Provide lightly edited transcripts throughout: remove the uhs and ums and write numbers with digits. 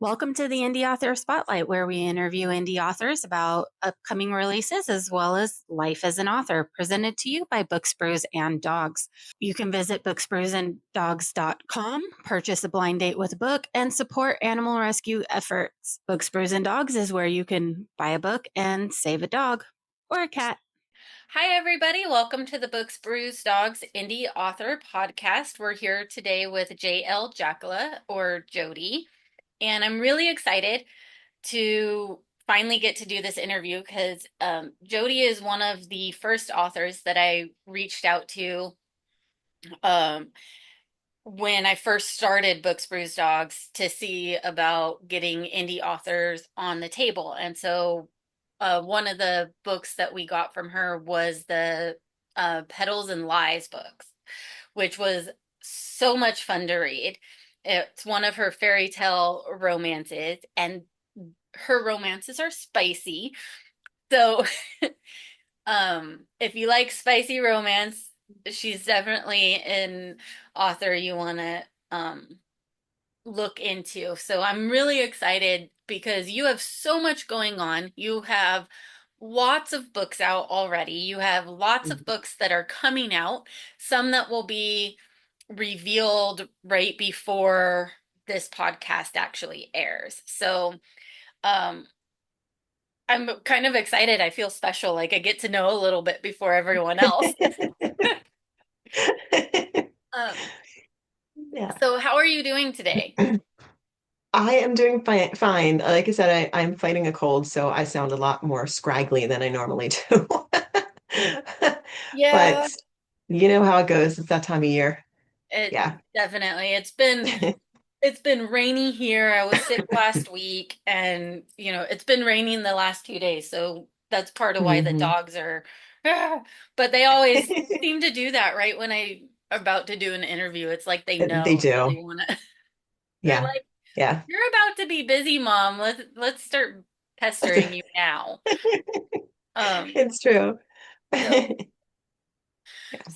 Welcome to the Indie Author Spotlight, where we interview indie authors about upcoming releases as well as life as an author, presented to you by Books, Brews, and Dogs. You can visit booksbrewsanddogs.com, purchase a blind date with a book, and support animal rescue efforts. Books, Brews, and Dogs is where you can buy a book and save a dog or a cat. Hi, everybody. Welcome to the Books, Brews, Dogs Indie Author Podcast. We're here today with L Jackola, or Jody, and I'm really excited to finally get to do this interview because Jody is one of the first authors that I reached out to um, when I first started Books, Brews, Dogs to see about getting indie authors on the table. And so one of the books that we got from her was the Petals and Lies books, which was so much fun to read. It's one of her fairy tale romances, and her romances are spicy. So, if you like spicy romance, she's definitely an author you want to look into. So I'm really excited because you have so much going on. You have lots of books out already. You have lots of books that are coming out, some that will be revealed right before this podcast actually airs. So, um, I'm kind of excited. I feel special, like I get to know a little bit before everyone else. Um, Yeah. so how are you doing today? I am doing fine. Like I said, I'm fighting a cold, so I sound a lot more scraggly than I normally do. Yeah, But you know how it goes. It's that time of year. it Yeah. definitely. It's been rainy here. I was sick last week, and it's been raining the last 2 days, so that's part of why the hmm dogs are but they always seem to do that right when I'm about to do an interview. It's like they They know, so they do. want to they're Yeah. like, Yeah. "You're about to be busy, Mom. Let's start pestering you now." Um, It's true. so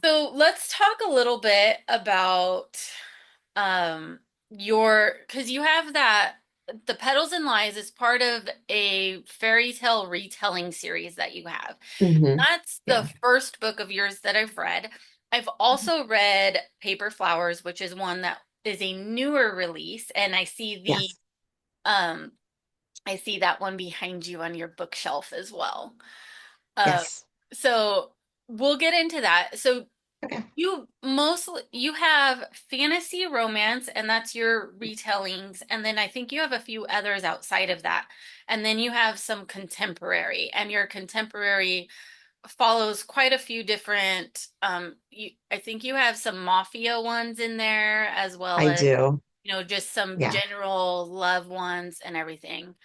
so let's talk a little bit about um your because you have that the Petals and Lies is part of a fairy tale retelling series that you have. hmm That's the Yeah. first book of yours that I've read. I've also read Paper Flowers, which is one that is a newer release, and Yes. um I see that one behind you on your bookshelf as well. Uh Yes. so we'll get into that. So Okay. you have fantasy romance, and that's your retellings, and then I think you have a few others outside of that. And then you have some contemporary, and your contemporary follows quite a few different I think you have some mafia ones in there as well I as do. just some Yeah. general love ones and everything.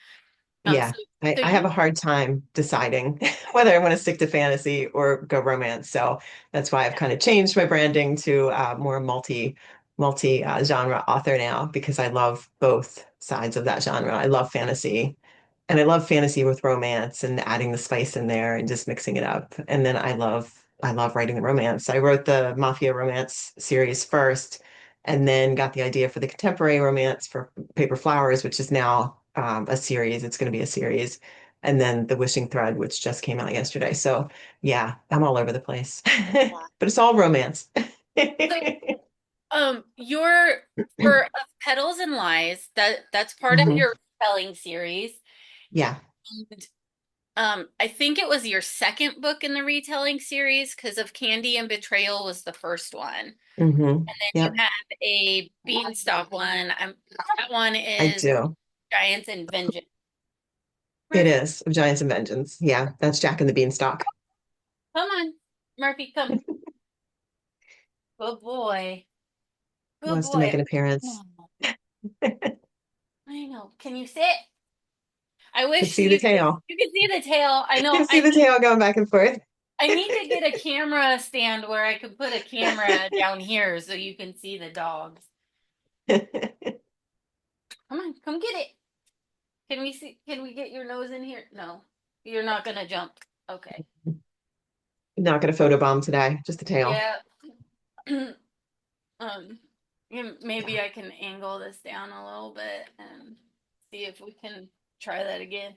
Yeah, So I have you a hard time deciding whether I want to stick to fantasy or go romance. So that's why I've kind of changed my branding to more multi genre author now because I love both sides of that genre. I love fantasy and I love fantasy with romance and adding the spice in there and just mixing it up. And then I love writing the romance. I wrote the Mafia romance series first and then got the idea for the contemporary romance for Paper Flowers, which is now a series. It's going to be a series. And then The Wishing Thread, which just came out yesterday. So yeah, I'm all over the place. But it's all romance. so your for Petals and Lies, that's part of Mhm. your spelling series. Yeah. I think it was your second book in the retelling series because of Candy and Betrayal was the first one. Then you Yep, have a Beanstalk one. That one I is do. Giants and Vengeance. It Murphy, is of Giants and Vengeance. Yeah, that's Jack and the Beanstalk. come on. Murphy, come. Good boy. Good Wants to boy. make an appearance. Oh, I know. Can you sit? I Could wish see the tail. you could see the tail. I know. Can see the tail going back and forth. I need to get a camera stand where I could put a camera down here so you can see the dogs. Come on, come get it. Can we get your nose in here? No. You're not gonna jump. Okay. Not gonna photobomb today, just the tail. Yeah. Um maybe Yeah. I can angle this down a little bit and see if we can try that again.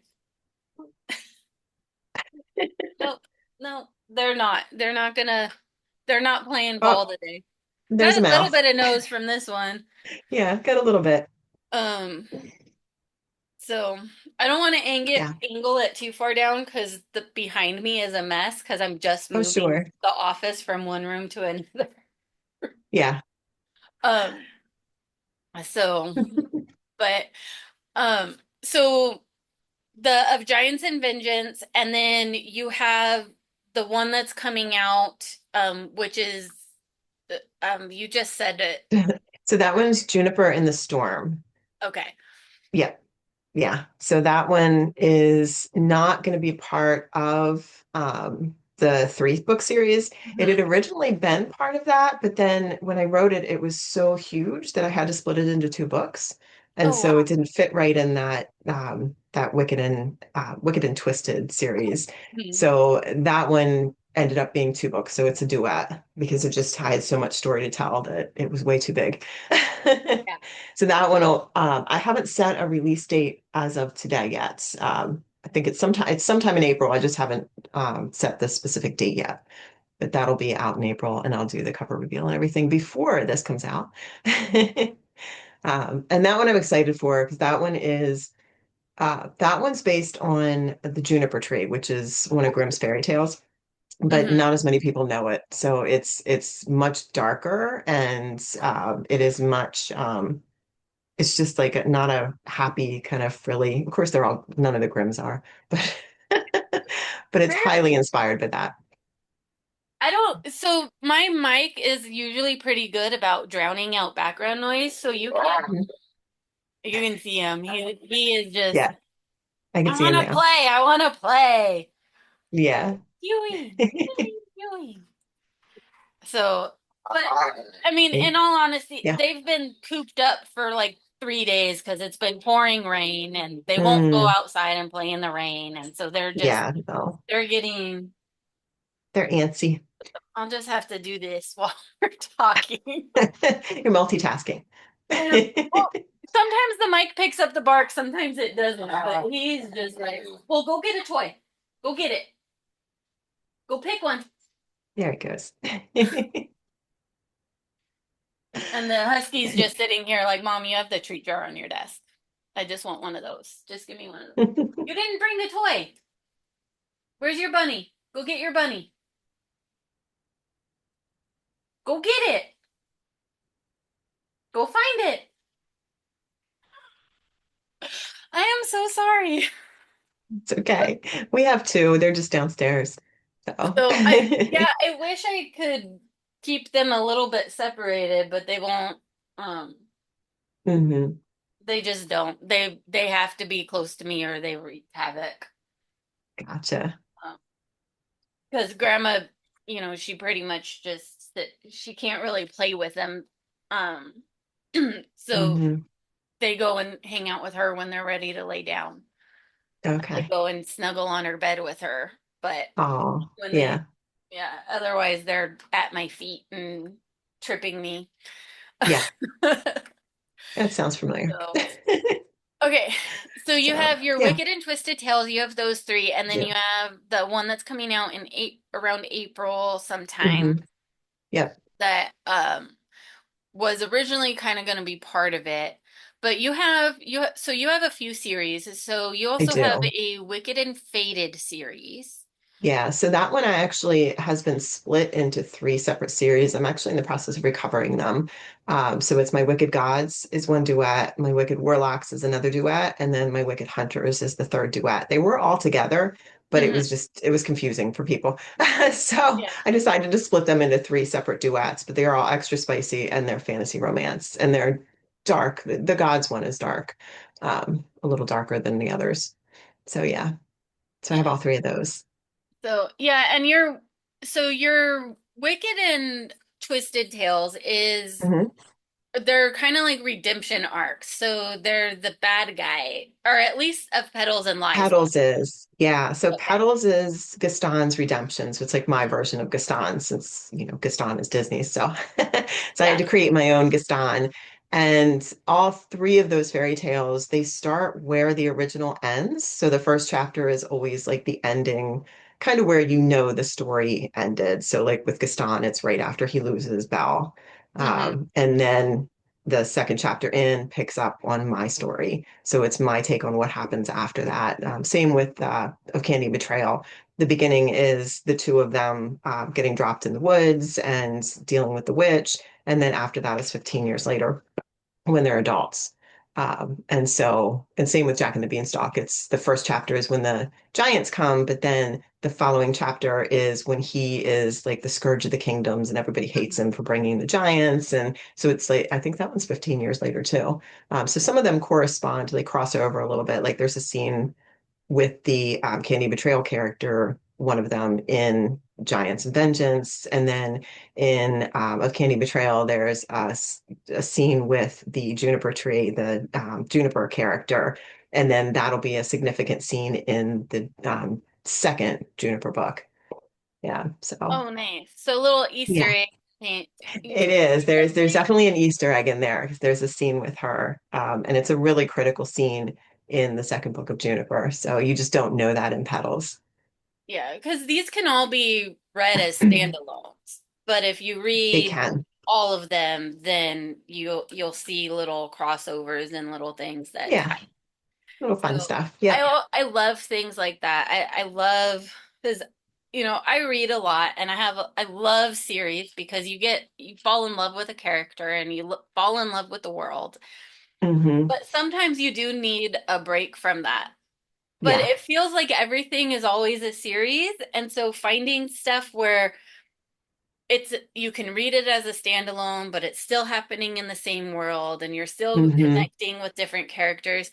Nope. No, they're not. They're not playing Oh, ball today. there's a Got a little mouse. bit of nose from this one. Yeah, got a little bit. Um, so I don't want to Yeah. angle it too far down because the behind me is a mess because I'm just Oh, moving sure. the office from one room to another. Yeah. Um, so but um so the of Giants and Vengeance, and then you have the one that's coming out, which is you just said it. So that one's Juniper in the Storm. Okay. Yeah. Yeah. So that one is not going to be part of the three book series. It had Hmm. originally been part of that, but then when I wrote it, it was so huge that I had to split it into two books. And Oh so it wow. didn't fit right in that Wicked and Twisted series. Hmm. So that one ended up being two books. So it's a duet because it just had so much story to tell that it was way too big. Yeah. So that one, I haven't set a release date as of today yet. I think it's sometime in April. I just haven't set the specific date yet, but that'll be out in April, and I'll do the cover reveal and everything before this comes out. And that one I'm excited for because that one's based on the juniper tree, which is one of Grimm's fairy tales, but Hmm. not as many people know it. So it's much darker and it is much it's just like not a happy kind of frilly. Of course, none of the Grimms are, but but it's highly inspired by that. I don't, so my mic is usually pretty good about drowning out background noise, so Mhm. you can see him. He is just Yeah, I can I see him want to now. play. I want to play. Yeah. Huey. Huey. So, but I mean, in all honesty, Yeah. they've been cooped up for like 3 days because it's been pouring rain and they won't go Mm, outside and play in the rain. And so yeah, no. they're getting, They're antsy. I'll just have to do this while we're talking. You're multitasking. Well, sometimes the mic picks up the bark, sometimes it doesn't. But he's just like, well, go get a toy. Go get it. Go pick one. There it goes. And the husky's just sitting here like, Mom, you have the treat jar on your desk. I just want one of those. Just give me one of those. You didn't bring the toy. Where's your bunny? Go get your bunny. Go get it. Go find it. I am so sorry. It's okay. We have two. They're just downstairs. So, So yeah, I wish I could keep them a little bit separated, but they won't. Um, hmm. they just don't. They have to be close to me or they wreak havoc. Gotcha. Because grandma, she pretty much just she can't really play with them. Um, so Hmm. they go and hang out with her when they're ready to lay down. They Okay. go and snuggle on her bed with her. But Oh, when yeah. yeah, otherwise they're at my feet and tripping me. Yeah. That sounds familiar. So, okay. So you So, have your yeah, Wicked and Twisted Tales, you have those three, and then do. you have the one that's coming out in around April sometime Hmm. Yep, that was originally kind of going to be part of it. But so you have a few series. So you I also have do. a Wicked and Fated series. Yeah, so that one I actually has been split into three separate series. I'm actually in the process of recovering them. So it's my Wicked Gods is one duet, my Wicked Warlocks is another duet, and then my Wicked Hunters is the third duet. They were all together, but Hmm. it was confusing for people. So Yeah. I decided to split them into three separate duets, but they are all extra spicy and they're fantasy romance and they're dark. The Gods one is dark, a little darker than the others. So yeah, so I have Yeah. all three of those. So yeah, and your Wicked and Twisted Tales is Mhm. they're kind of like redemption arcs. So they're the bad guy, or at least of Petals and Lies one. Petals is, yeah. So Okay. Petals is Gaston's redemption. So it's like my version of Gaston since, Gaston is Disney. So, so I had Yeah. to create my own Gaston. And all three of those fairy tales, they start where the original ends. So the first chapter is always like the ending, kind of where you know the story ended. So like with Gaston, it's right after he loses Belle. Hmm. And then the second chapter in picks up on my story. So it's my take on what happens after that. Same with Of Candy Betrayal. The beginning is the two of them getting dropped in the woods and dealing with the witch. And then after that is 15 years later when they're adults. And same with Jack and the Beanstalk. It's the first chapter is when the giants come, but then the following chapter is when he is like the scourge of the kingdoms and everybody hates him for bringing the giants. And so it's like, I think that one's 15 years later too. So some of them correspond, they cross over a little bit. Like there's a scene with the Candy Betrayal character, one of them in Giants and Vengeance. And then in Of Candy Betrayal, there's a scene with the juniper tree, the juniper character. And then that'll be a significant scene in the second Juniper book. Yeah. So, Oh, nice. So little Easter yeah, egg. it is. There's definitely an Easter egg in there because there's a scene with her. And it's a really critical scene in the second book of Juniper. So you just don't know that in Petals. Yeah, because these can all be read as standalones. But if you They read can. all of them, then you'll see little crossovers and little things that Yeah, tie. little fun So stuff. Yep. I love things like that. I love because I read a lot and I love series because you fall in love with a character and fall in love with the world. Hmm. But sometimes you do need a break from that. But Yeah. it feels like everything is always a series, and so finding stuff where you can read it as a standalone, but it's still happening in the same world and you're still Hmm. connecting with different characters.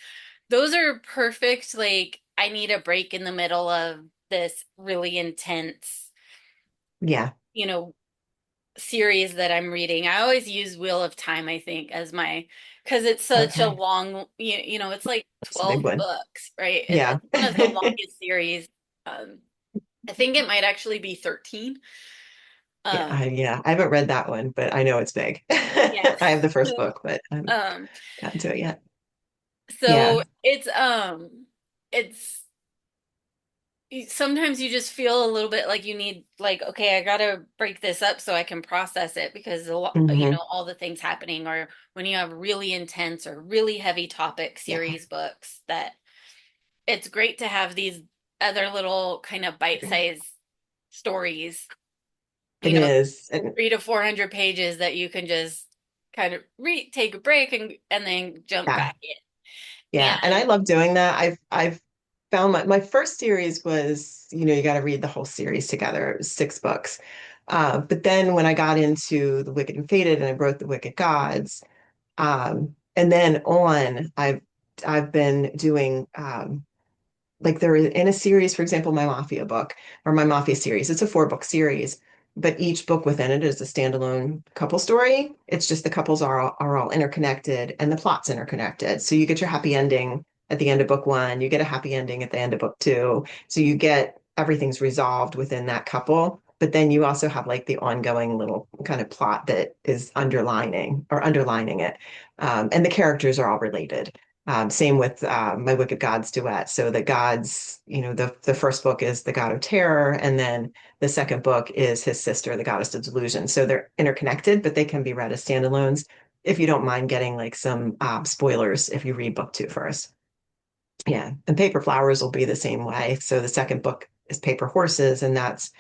Those are perfect, like I need a break in the middle of this really intense, Yeah. you know, series that I'm reading. I always use Wheel of Time, I think, as my because it's such a Okay. long, it's like That's a big 12 one. books, right? Yeah. It's one of the longest series. Um, I think it might actually be 13. Yeah. Um, Yeah. I haven't read that one, but I know it's big. yeah. I have the first So, book, but I haven't um, gotten to it yet. so Yeah. it's sometimes you just feel a little bit like you need like, okay, I gotta break this up so I can process it because a lot, Hmm. all the things happening, or when you have really intense or really heavy topic Yeah. series books that it's great to have these other little kind of bite-sized stories, It you know, is. And 300 to 400 pages that you can just kind of take a break and then jump yeah. back in. Yeah. And I And love doing that. I've found my first series was, you got to read the whole series together. It was 6 books. But then when I got into The Wicked and Fated and I wrote The Wicked Gods, and then on, I've been doing like they're in a series, for example, my Mafia book or my Mafia series. It's a 4 book series, but each book within it is a standalone couple story. It's just the couples are all interconnected and the plot's interconnected. So you get your happy ending at the end of book one, you get a happy ending at the end of book two. So you get everything's resolved within that couple. But then you also have like the ongoing little kind of plot that is underlining it. And the characters are all related. Same with my Wicked Gods duet. So the gods, the first book is the god of terror, and then the second book is his sister, the goddess of delusion. So they're interconnected, but they can be read as standalones if you don't mind getting like some spoilers if you read book two first. Yeah, and Paper Flowers will be the same way. So the second book is Paper Horses, and that's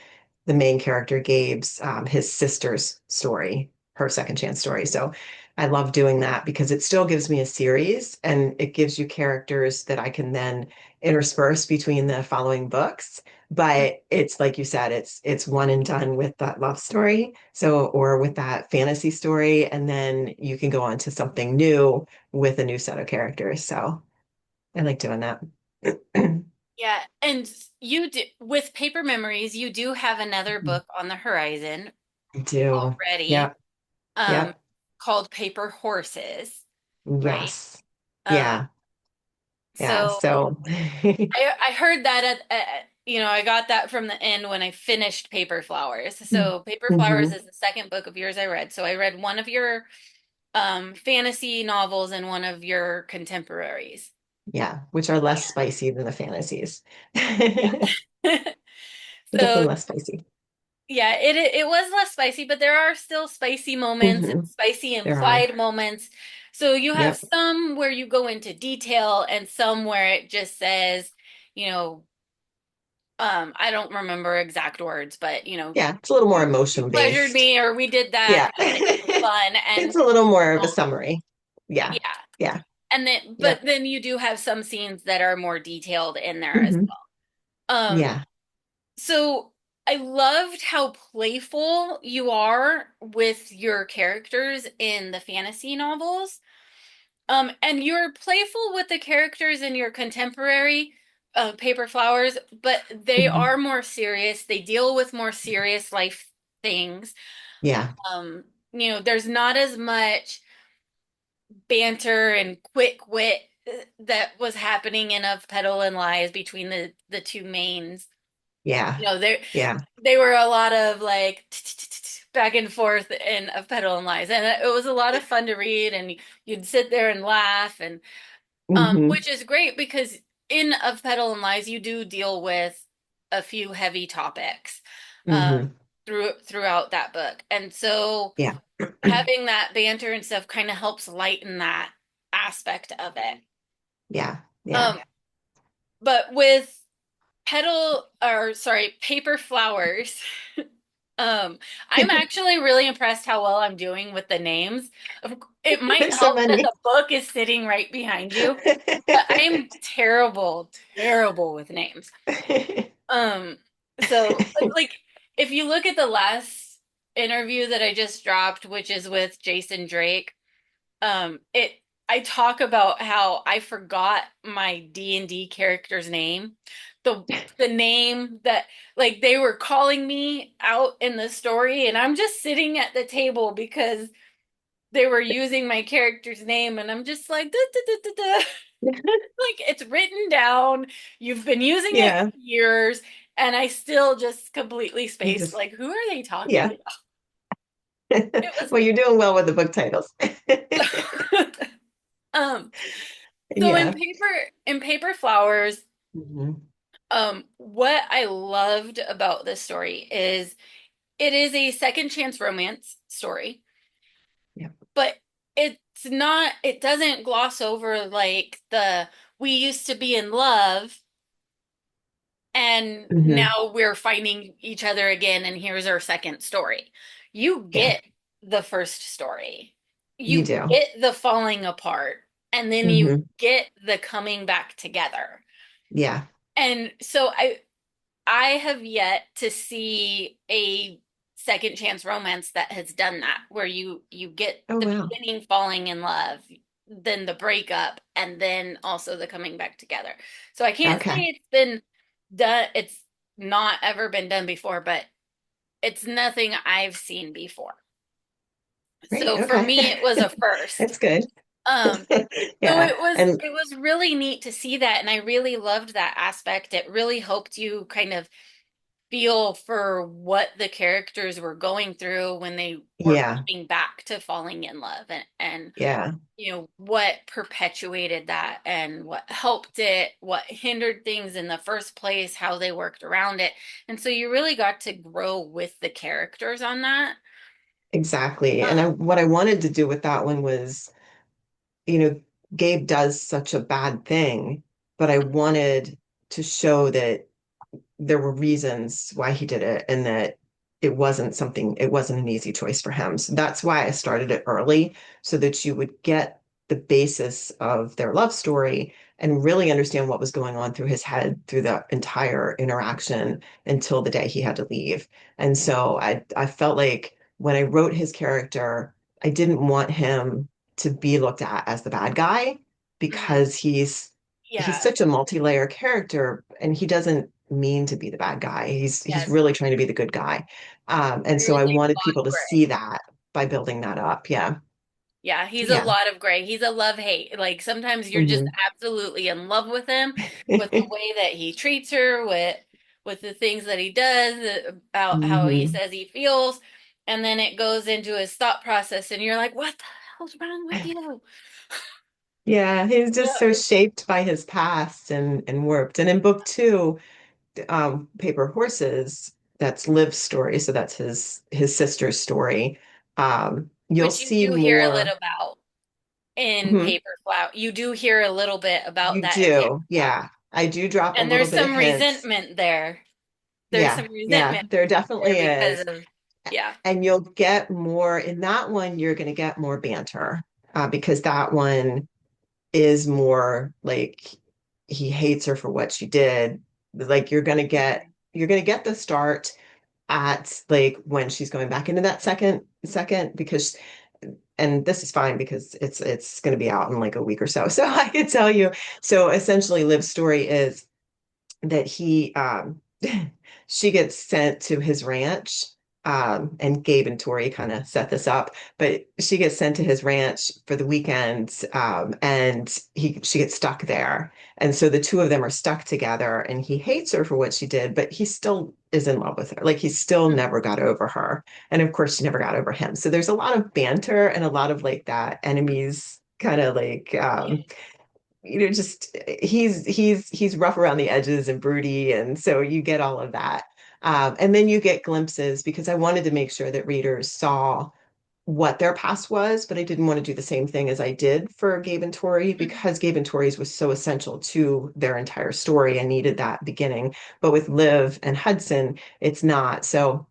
the main character Gabe's his sister's story, her second chance story. So I love doing that because it still gives me a series and it gives you characters that I can then intersperse between the following books. But it's like you said, it's one and done with that love story. So or with that fantasy story, and then you can go on to something new with a new set of characters. So I like doing that. yeah, and you do with Paper Memories, you do have another book on the horizon I do. already, Yep. um, Yep. called Paper Horses, right? Yes. Um, Yeah. Yeah. so So I heard that I got that from the end when I finished Paper Flowers. So Paper Flowers hmm. is the second book of yours I read. So I read one of your fantasy novels in one of your contemporaries. Yeah, which are less spicy than the fantasies. Yeah. Definitely So less spicy. yeah, it was less spicy, but there are still spicy moments and Hmm. spicy There are. implied moments. So you have Yep. some where you go into detail and some where it just says, you know, I don't remember exact words, but Yeah, it's a little more you emotion pleasured based. me or we did that Yeah. and it was fun It's and a little more of a summary. Yeah. yeah. Yeah. And then but Yep. then you do have some scenes that are more detailed in there as Hmm. well. Yeah. So I loved how playful you are with your characters in the fantasy novels. And you're playful with the characters in your contemporary Paper Flowers, but they Hmm. are more serious. They deal with more serious life things. Yeah. There's not as much banter and quick wit that was happening in Of Petal and Lies between the two mains. Yeah. You know, there Yeah. they were a lot of like back and forth in Of Petal and Lies, and it was a lot of fun to read, and you'd sit there and laugh, and Hmm. which is great because in Of Petal and Lies you do deal with a few heavy topics Hmm. throughout that book, and so Yeah. having that banter and stuff kind of helps lighten that aspect of it. Yeah. Yeah. Um, but with petal or sorry, paper flowers. Um, I'm actually really impressed how well I'm doing with the names. It might There's so help that many. the book is sitting right behind you, but I'm terrible, terrible with names. Um, so like if you look at the last interview that I just dropped, which is with Jason Drake, it I talk about how I forgot my D&D character's name. The the name that like they were calling me out in the story and I'm just sitting at the table because they were using my character's name and I'm just like "Duh, duh, duh, duh, duh." Like it's written down. You've been using it Yeah. for years and I still just completely You spaced just, like who are they talking yeah. about? It Well, you're doing well with the book titles. was um so Yeah. in paper flowers, Hmm. what I loved about this story is it is a second chance romance story, Yeah. but it doesn't gloss over like the we used to be in love and Hmm. now we're finding each other again and here's our second story. You Yeah. get the first story. You You do. get the falling apart and then you Hmm. get the coming back together. Yeah. And so I have yet to see a second chance romance that has done that, where you get Oh, the wow. beginning falling in love, then the breakup, and then also the coming back together. So I can't say Okay. it's been done, it's not ever been done before, but it's nothing I've seen before. Great. So for Okay. me, it was a first. That's good. Um, so Yeah. And it was really neat to see that, and I really loved that aspect. It really helped you kind of feel for what the characters were going through when they were yeah. coming back to falling in love and Yeah. what perpetuated that and what helped it, what hindered things in the first place, how they worked around it. And so you really got to grow with the characters on that. Exactly. And Um, what I wanted to do with that one was, you know, Gabe does such a bad thing, but I wanted to show that there were reasons why he did it and that it wasn't an easy choice for him. So that's why I started it early so that you would get the basis of their love story and really understand what was going on through his head through the entire interaction until the day he had to leave. And so I felt like when I wrote his character, I didn't want him to be looked at as the bad guy mhm. because he's Yeah. such a multi-layer character and he doesn't mean to be the bad guy. He's Yes. really trying to be the good guy. And so I Really wanted lot people to see gray. that by building that up. Yeah. Yeah, he's a Yeah. lot of gray. He's a love hate. Like sometimes you're just Hmm. absolutely in love with him, with the way that he treats her, with the things that he does, about how he Hmm. says he feels, and then it goes into his thought process, and you're like, what the hell? hell's wrong with you? Yeah, he's just Yeah, so shaped by his past and warped. And in book two, Paper Horses, that's Liv's story, so that's his sister's story. You'll which you see do hear a more. little about in Mhm. Paper Flower. You do hear a little bit about You that in Paper do, Flower. yeah. I do drop a And little there's bit of some hints. resentment there. There's Yeah, some yeah, resentment there there definitely because is. of, yeah. And you'll get more in that one, you're going to get more banter because that one is more like he hates her for what she did. Like you're going to get the start at like when she's going back into that second because and this is fine because it's going to be out in like a week or so. So I could tell you. So essentially Liv's story is that he she gets sent to his ranch, and Gabe and Tori kind of set this up, but she gets sent to his ranch for the weekend, and she gets stuck there, and so the two of them are stuck together, and he hates her for what she did, but he still is in love with her, like he still never got over her, and of course she never got over him, so there's a lot of banter and a lot of like that enemies kind of like just he's rough around the edges and broody, and so you get all of that. And then you get glimpses because I wanted to make sure that readers saw what their past was, but I didn't want to do the same thing as I did for Gabe and Tori Mhm. because Gabe and Tori's was so essential to their entire story. I needed that beginning. But with Liv and Hudson, it's not. So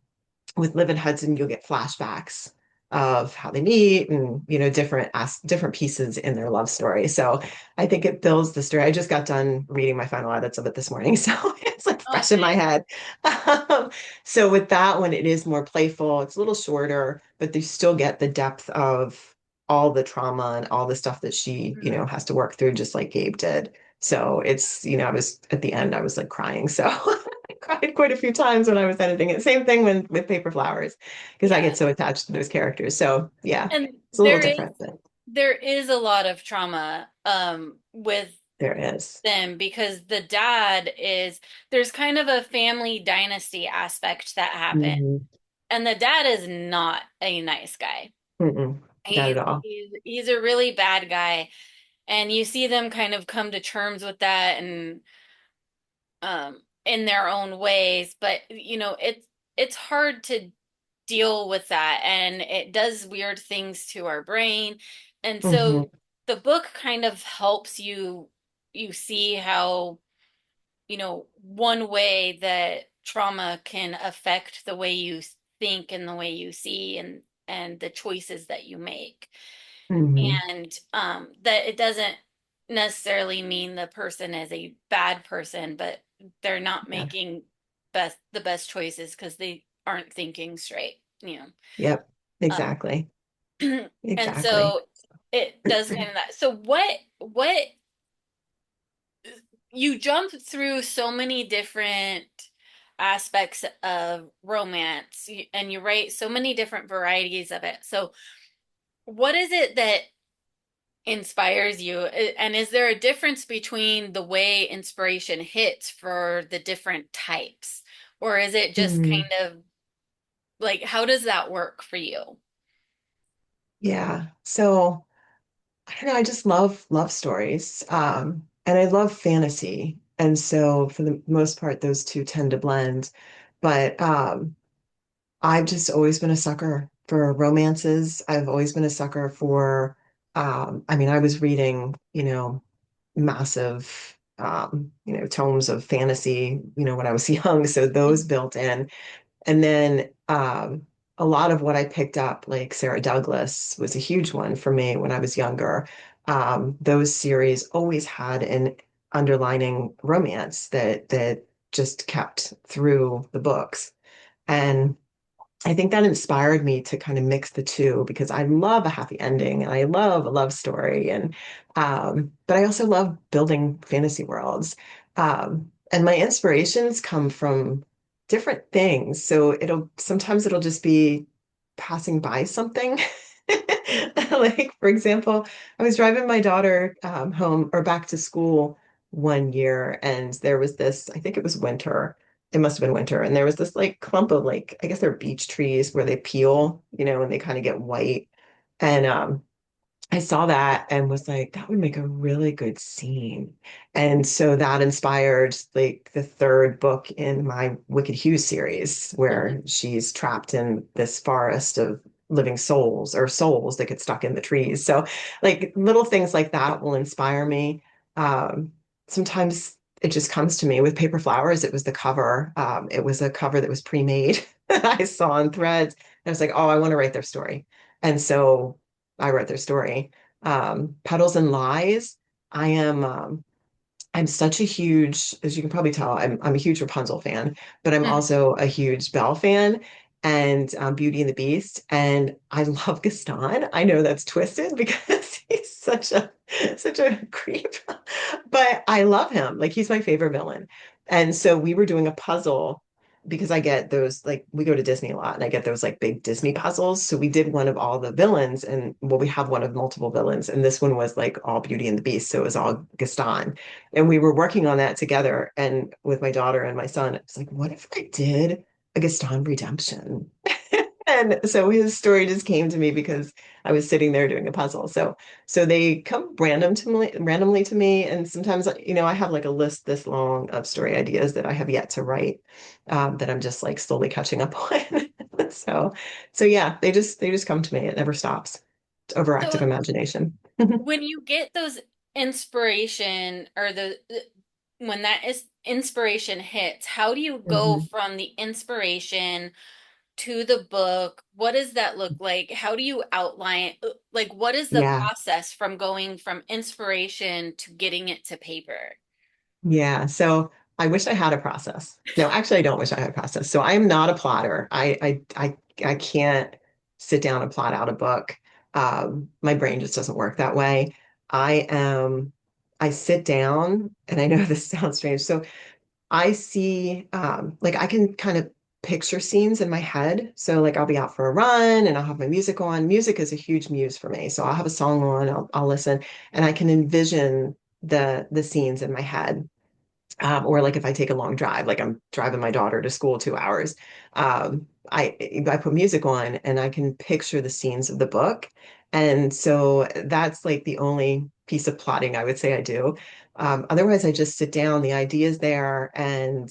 with Liv and Hudson, you'll get flashbacks of how they meet and different pieces in their love story. So I think it builds the story. I just got done reading my final edits of it this morning, so it's like Oh, fresh in my nice. head. So with that one, it is more playful. It's a little shorter, but they still get the depth of all the trauma and all the stuff that she, Mhm. has to work through, just like Gabe did. So it's, I was at the end, I was like crying. So I cried quite a few times when I was editing it. Same thing with Paper Flowers, because I get Yeah. so attached to those characters. So yeah, And it's a little different, but there is a lot of trauma with there is. them because the dad is there's kind of a family dynasty aspect that happens. Mhm. And the dad is not a nice guy. Mm-mm. Not He's at all. he's a really bad guy. And you see them kind of come to terms with that and in their own ways, but it's hard to deal with that and it does weird things to our brain. And Hmm. so the book kind of helps you see how, one way that trauma can affect the way you think and the way you see and the choices that you make. Hmm. And that it doesn't necessarily mean the person is a bad person, but they're not Yeah. making the best choices because they aren't thinking straight, Yep. Uh, Exactly. and Exactly. so it does kind of that. So what you jump through so many different aspects of romance and you write so many different varieties of it. So what is it that inspires you? And is there a difference between the way inspiration hits for the different types? Or is it just Mhm. kind of like, how does that work for you? Yeah. So I don't know, I just love stories. And I love fantasy. And so for the most part, those two tend to blend. But I've just always been a sucker for romances. I've always been a sucker for, I mean, I was reading, massive, tomes of fantasy, when I was young. So those built in. And then a lot of what I picked up, like Sarah Douglas, was a huge one for me when I was younger. Those series always had an underlining romance that just kept through the books. And I think that inspired me to kind of mix the two because I love a happy ending and I love a love story and but I also love building fantasy worlds. And my inspirations come from different things. So it'll just be passing by something. Like for example, I was driving my daughter home or back to school one year and there was this, I think it was winter, it must have been winter. And there was this like clump of like, I guess they're beech trees where they peel, and they kind of get white. And I saw that and was like, that would make a really good scene. And so that inspired like the third book in my Wicked Hughes series, Mhm. where she's trapped in this forest of living souls or souls that get stuck in the trees. So like little things like that will inspire me. Um, Sometimes it just comes to me with Paper Flowers. It was the cover. It was a cover that was pre-made that I saw on Threads. And I was like, oh, I want to write their story. And so I wrote their story. Petals and Lies. I am I'm such a huge, as you can probably tell, I'm a huge Rapunzel fan, but I'm Mhm. also a huge Belle fan and Beauty and the Beast. And I love Gaston. I know that's twisted because he's such a creep, but I love him. Like he's my favorite villain. And so we were doing a puzzle because I get those like we go to Disney a lot and I get those like big Disney puzzles. So we did one of all the villains and well, we have one of multiple villains. And this one was like all Beauty and the Beast. So it was all Gaston. And we were working on that together and with my daughter and my son. It's like, what if I did a Gaston redemption? And so his story just came to me because I was sitting there doing a puzzle. So they come randomly to me, and sometimes I have like a list this long of story ideas that I have yet to write, that I'm just like slowly catching up on. So so yeah, they just come to me. It never stops. It's overactive So imagination. when you get those inspiration or when that is inspiration hits, how do you go Mhm. from the inspiration to the book? What does that look like? How do you outline, like, what is the Yeah. process from going from inspiration to getting it to paper? Yeah, so I wish I had a process. No, actually, I don't wish I had a process. So I am not a plotter. I can't sit down and plot out a book. My brain just doesn't work that way. I am. I sit down, and I know this sounds strange. So I see, like I can kind of picture scenes in my head. So like I'll be out for a run, and I'll have my music on. Music is a huge muse for me. So I'll have a song on. I'll listen, and I can envision the scenes in my head, or like if I take a long drive, like I'm driving my daughter to school 2 hours, I put music on and I can picture the scenes of the book. And so that's like the only piece of plotting I would say I do. Otherwise, I just sit down, the idea's there, and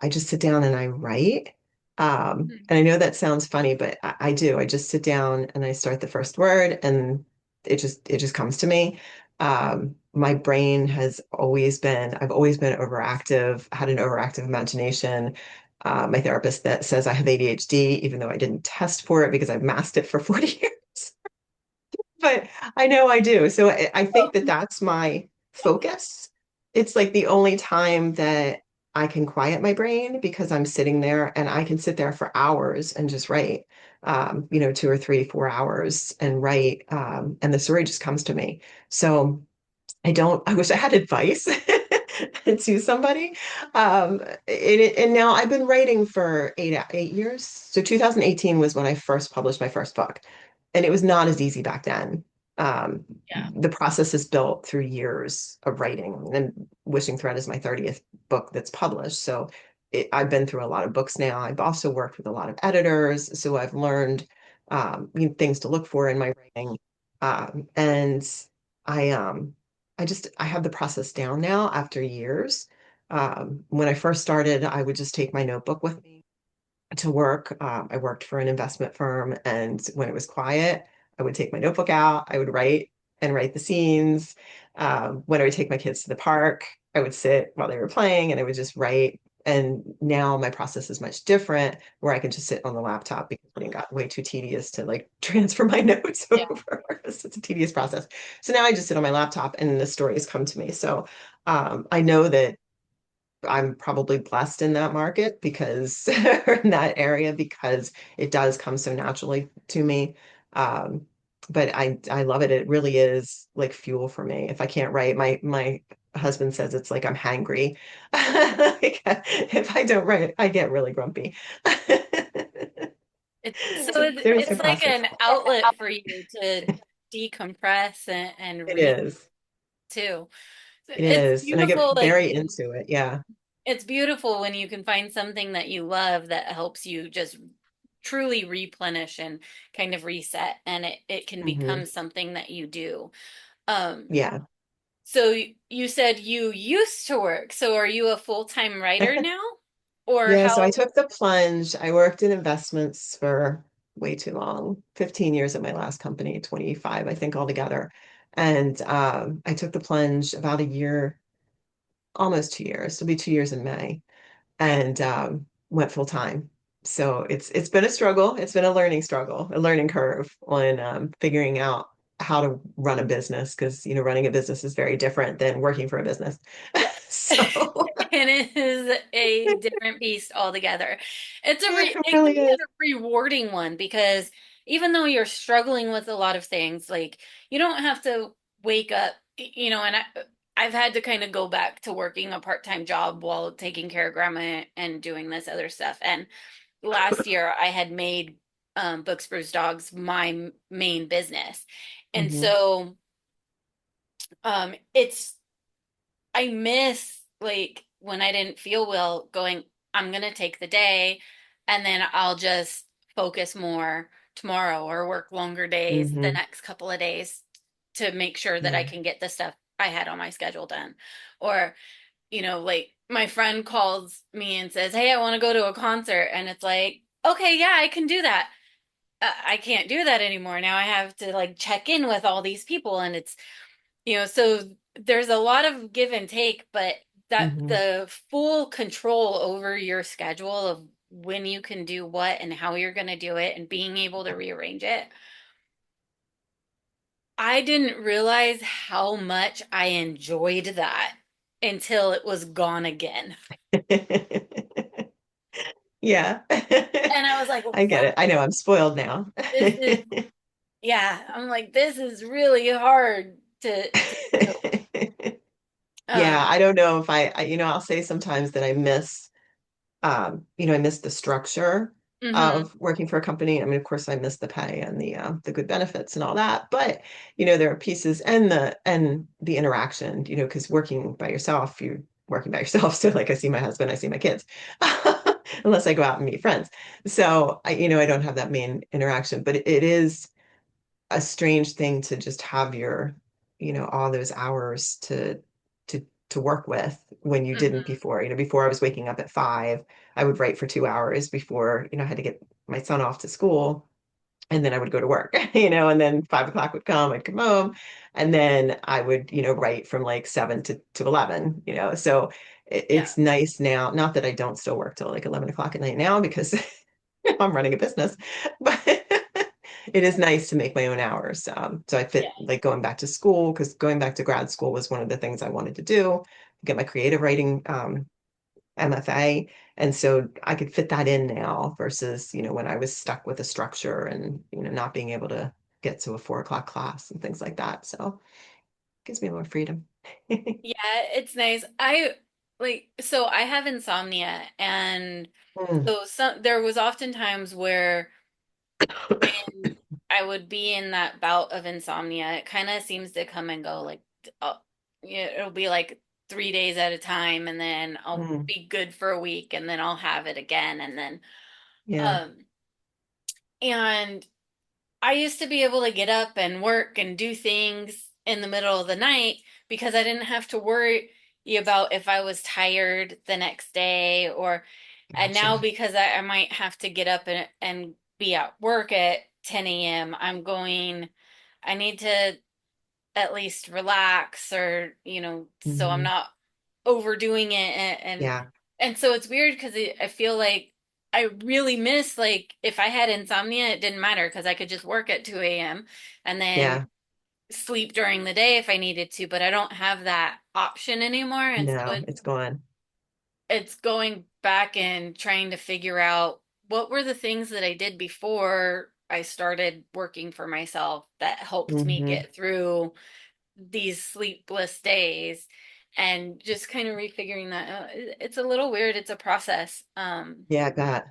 I just sit down and I write. And I know that sounds funny, but I do. I just sit down and I start the first word and it just comes to me. My brain has always been, I've always been overactive, had an overactive imagination. My therapist that says I have ADHD, even though I didn't test for it because I've masked it for 40 years, but I know I do. So I think that that's my focus. It's like the only time that I can quiet my brain because I'm sitting there and I can sit there for hours and just write, 2 or 3, 4 hours and write. And the story just comes to me. So I wish I had advice to somebody. And now I've been writing for 8 years. So 2018 was when I first published my first book, and it was not as easy back then. Yeah. The process is built through years of writing, and Wishing Thread is my 30th book that's published. So I've been through a lot of books now. I've also worked with a lot of editors, so I've learned things to look for in my writing. And I um, I have the process down now after years. When I first started, I would just take my notebook with me to work. I worked for an investment firm, and when it was quiet, I would take my notebook out. I would write and write the scenes. When I would take my kids to the park, I would sit while they were playing and I would just write. And now my process is much different, where I can just sit on the laptop because it got way too tedious to like transfer my notes Yeah. over. It's a tedious process. So now I just sit on my laptop and the stories come to me. So I know that I'm probably blessed in that market because or in that area because it does come so naturally to me. Um, but I love it. It really is like fuel for me. If I can't write, my husband says it's like I'm hangry. Like, if I don't write, I get really grumpy. So So there's my it's like process. an outlet for you to decompress and It read is. too. It It's is. And I get beautiful, like very into it. Yeah. it's beautiful when you can find something that you love that helps you just truly replenish and kind of reset, and it can become Hmm. something that you do. Um, Yeah. so you said you used to work. So are you a full-time writer now? Or Yeah, so I how? took the plunge. I worked in investments for way too long, 15 years at my last company, 25, I think altogether. And I took the plunge about a year, almost 2 years. It'll be 2 years in May, and went full time. So it's been a struggle. It's been a learning struggle, a learning curve on figuring out how to run a business because running a business is very different than working for a business. Yeah. So It is a different beast altogether. it It can really be is. a rewarding one because even though you're struggling with a lot of things, like you don't have to wake up, and I've had to kind of go back to working a part-time job while taking care of grandma and doing this other stuff. And last year I had made Books Brews Dogs my main business. And Hmm. so it's I miss like when I didn't feel well going, I'm gonna take the day and then I'll just focus more tomorrow or work longer days the Hmm. next couple of days to make sure that I Yeah. can get the stuff I had on my schedule done. Or, like my friend calls me and says, "Hey, I want to go to a concert." And it's like, "Okay, yeah, I can do that." I can't do that anymore. Now I have to like check in with all these people, and so there's a lot of give and take, but that Hmm. the full control over your schedule of when you can do what and how you're going to do it and being able to rearrange it. I didn't realize how much I enjoyed that until it was gone again. Yeah. And I was like, I get wow, it. I know I'm spoiled now. this is, yeah, I'm like, this is really hard to do. Yeah, Um, I don't know if I'll say sometimes that I miss the structure mhm, of working for a company. I mean, of course, I miss the pay and the good benefits and all that. But there are pieces and the interaction. Because working by yourself, you're working by yourself. So, like, I see my husband, I see my kids, unless I go out and meet friends. So, I don't have that main interaction. But it is a strange thing to just have all those hours to work with when you didn't mhm, before. Before I was waking up at 5, I would write for 2 hours before, I had to get my son off to school. And then I would go to work, and then 5 o'clock would come, I'd come home, and then I would, write from like 7 to 11. So yeah, it's nice now, not that I don't still work till like 11 o'clock at night now because I'm running a business, but it is nice to make my own hours. So I yeah, fit like going back to school because going back to grad school was one of the things I wanted to do, get my creative writing MFA. And so I could fit that in now versus, when I was stuck with a structure and, not being able to get to a 4 o'clock class and things like that. So it gives me more freedom. yeah, it's nice. So I have insomnia, and Mm. so there was often times where when I would be in that bout of insomnia, it kind of seems to come and go. Like, it'll be like 3 days at a time, and then I'll Mm. be good for a week, and then I'll have it again, and then Yeah. um, and I used to be able to get up and work and do things in the middle of the night because I didn't have to worry about if I was tired the next day, and now Gotcha. because I might have to get up and be at work at 10 a.m., I need to at least relax, or, so I'm Hmm. not overdoing it. Yeah. And so it's weird because I feel like I really miss, like, if I had insomnia, it didn't matter because I could just work at 2 a.m. and then Yeah. sleep during the day if I needed to, but I don't have that option anymore. And so No, it's gone. it's going back and trying to figure out what were the things that I did before I started working for myself that helped me Hmm. get through these sleepless days, and just kind of refiguring that out. It's a little weird. It's a process. Yeah, I bet.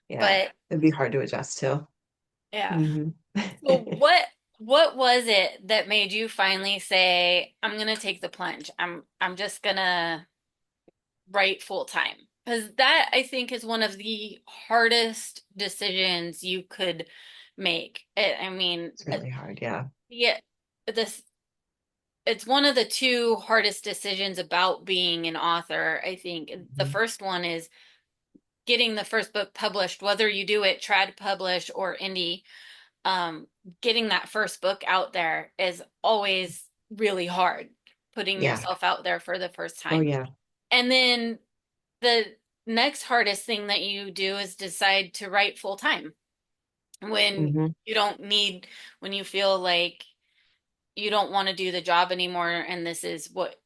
Yeah. But It'd be hard to adjust to. yeah. Hmm. So what was it that made you finally say, I'm gonna take the plunge. I'm just gonna write full time? Because that I think is one of the hardest decisions you could make. I mean, It's really hard. Yeah. yeah, this it's one of the two hardest decisions about being an author, I think. The Mhm. first one is getting the first book published, whether you do it trad publish or indie. Um, Getting that first book out there is always really hard, putting Yeah. yourself out there for the first Oh, time. yeah. And then the next hardest thing that you do is decide to write full time when Hmm. you don't need, when you feel like you don't want to do the job anymore and this is what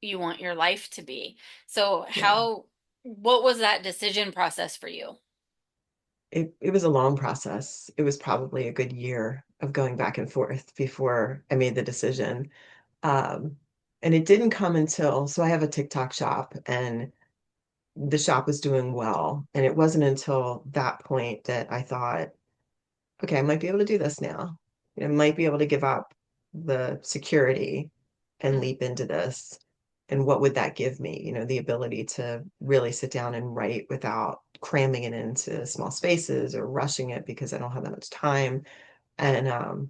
you want your life to be. So, Yeah. what was that decision process for you? It was a long process. It was probably a good year of going back and forth before I made the decision. Um, and it didn't come until, so I have a TikTok shop and the shop was doing well. And it wasn't until that point that I thought, okay, I might be able to do this now. I might be able to give up the security and Mm. leap into this. And what would that give me? The ability to really sit down and write without cramming it into small spaces or rushing it because I don't have that much time. And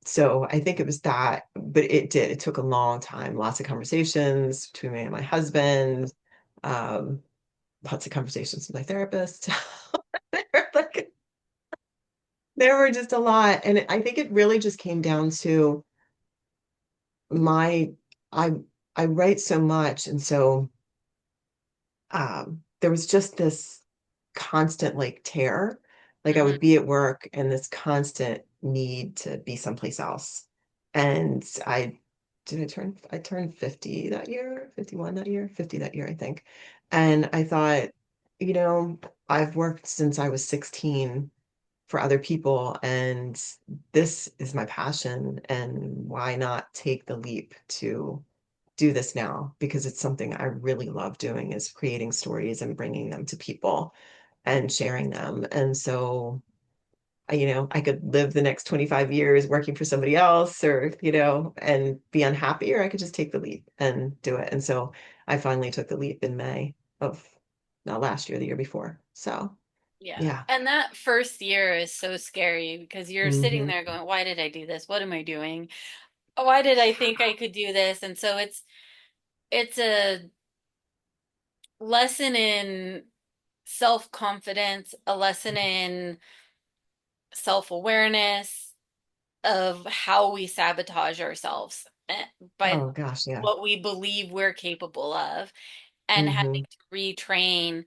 so I think it was that, but it did. It took a long time, lots of conversations between me and my husband, um, lots of conversations with my therapist. Like, there were just a lot. And I think it really just came down to my, I, I write so much. And so there was just this constant like tear. Like I Hmm. would be at work and this constant need to be someplace else. And I turned 50 that year, 51 that year, 50 that year, I think. And I thought, you know, I've worked since I was 16 for other people, and this is my passion. And why not take the leap to do this now? Because it's something I really love doing is creating stories and bringing them to people and sharing them. And so, I could live the next 25 years working for somebody else or, and be unhappy, or I could just take the leap and do it. And so I finally took the leap in May of not last year, the year before. So, Yeah. yeah. And that first year is so scary because you're sitting Hmm. there going, why did I do this? What am I doing? Why did I think I could do this? And so it's a lesson in self-confidence, a lesson in self-awareness of how we sabotage ourselves by Oh gosh, yeah. what we believe we're capable of, and having Hmm. to retrain